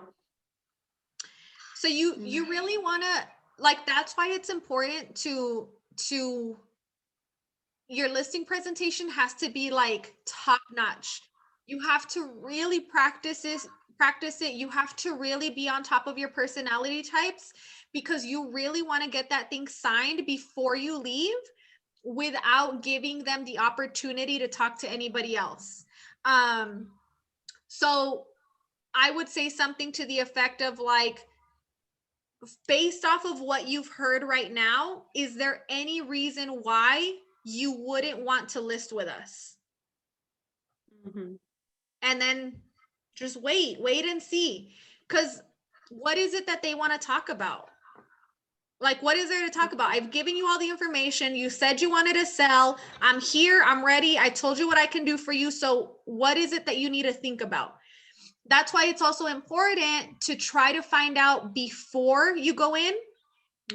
So you really want to, like, that's why it's important to your listing presentation has to be like top notch. You have to really practice it. You have to really be on top of your personality types, because you really want to get that thing signed before you leave without giving them the opportunity to talk to anybody else. So I would say something to the effect of, like, based off of what you've heard right now, is there any reason why you wouldn't want to list with us? Mm-hmm. And then just wait and see. Because what is it that they want to talk about? Like, what is there to talk about? I've given you all the information. You said you wanted to sell. I'm here. I'm ready. I told you what I can do for you. So what is it that you need to think about? That's why it's also important to try to find out before you go in,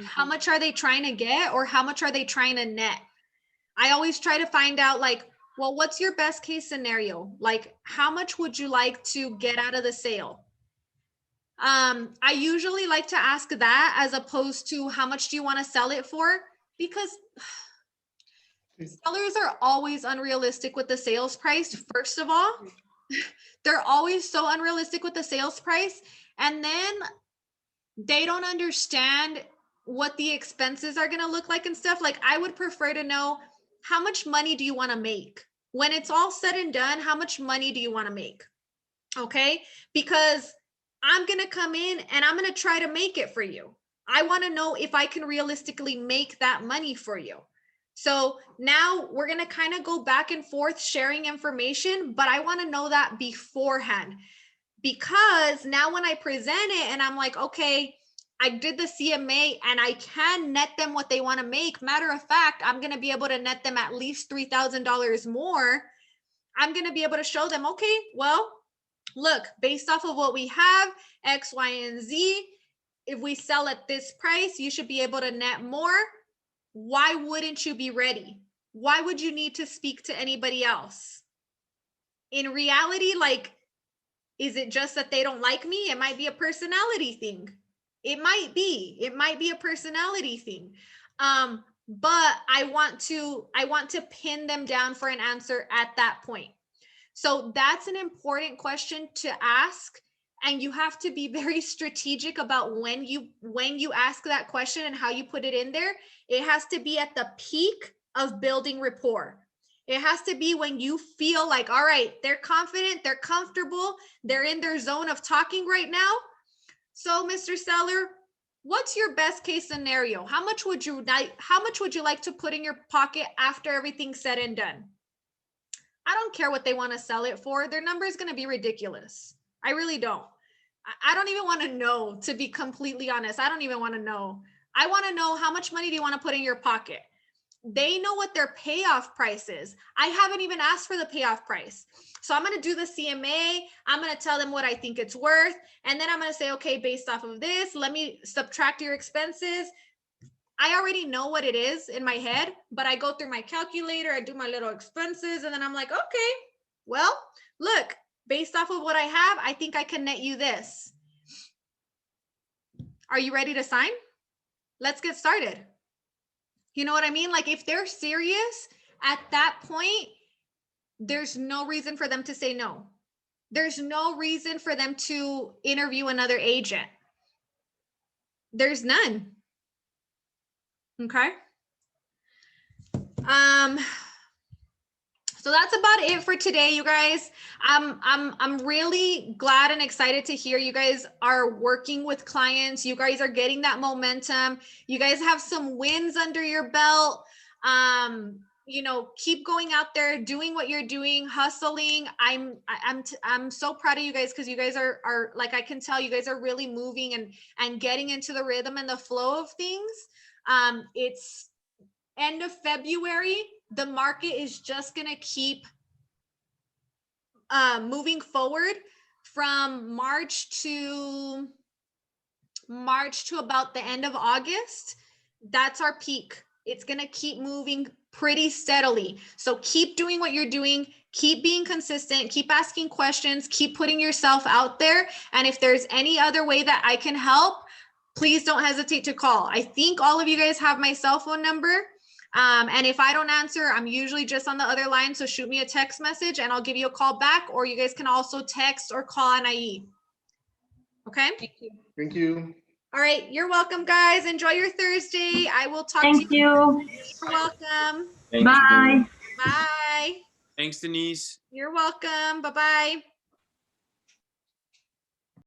how much are they trying to get, or how much are they trying to net? I always try to find out, like, well, what's your best case scenario? Like, how much would you like to get out of the sale? I usually like to ask that as opposed to how much do you want to sell it for? Because sellers are always unrealistic with the sales price. First of all, they're always so unrealistic with the sales price. And then they don't understand what the expenses are going to look like and stuff. Like, I would prefer to know, how much money do you want to make? When it's all said and done, how much money do you want to make? Okay? Because I'm going to come in and I'm going to try to make it for you. I want to know if I can realistically make that money for you. So now we're going to kind of go back and forth sharing information, but I want to know that beforehand, because now when I present it and I'm like, okay, I did the CMA and I can net them what they want to make. Matter of fact, I'm going to be able to net them at least $3,000 more. I'm going to be able to show them, okay, well, look, based off of what we have, X, Y, and Z, if we sell at this price, you should be able to net more. Why wouldn't you be ready? Why would you need to speak to anybody else? In reality, like, is it just that they don't like me? It might be a personality thing. It might be a personality thing. But I want to pin them down for an answer at that point. So that's an important question to ask. And you have to be very strategic about when you ask that question and how you put it in there. It has to be at the peak of building rapport. It has to be when you feel like, all right, they're confident, they're comfortable, they're in their zone of talking right now. So, Mr. Seller, what's your best case scenario? How much would you like to put in your pocket after everything's said and done? I don't care what they want to sell it for. Their number is going to be ridiculous. I really don't. I don't even want to know, to be completely honest. I don't even want to know. I want to know, how much money do you want to put in your pocket? They know what their payoff price is. I haven't even asked for the payoff price. So I'm going to do the CMA. I'm going to tell them what I think it's worth. And then I'm going to say, okay, based off of this, let me subtract your expenses. I already know what it is in my head, but I go through my calculator, I do my little expenses, and then I'm like, okay, well, look, based off of what I have, I think I can net you this. Are you ready to sign? Let's get started. You know what I mean? Like, if they're serious at that point, there's no reason for them to say no. There's no reason for them to interview another agent. There's none. Okay. So that's about it for today, you guys. I'm really glad and excited to hear you guys are working with clients. You guys are getting that momentum. You guys have some wins under your belt. You know, keep going out there, doing what you're doing, hustling. I'm so proud of you guys, because you guys are like, I can tell you guys are really moving and getting into the rhythm and the flow of things. It's end of February. The market is just going to keep moving forward from March to about the end of August. That's our peak. It's going to keep moving pretty steadily. So keep doing what you're doing, keep being consistent, keep asking questions, keep putting yourself out there. And if there's any other way that I can help, please don't hesitate to call. I think all of you guys have my cell phone number. And if I don't answer, I'm usually just on the other line. So shoot me a text message and I'll give you a call back, or you guys can also text or call NIE. Okay. Thank you. All right. You're welcome, guys. Enjoy your Thursday. I will talk to you. Thank you. You're welcome. Bye. Bye. Thanks, Denise. You're welcome. Bye-bye.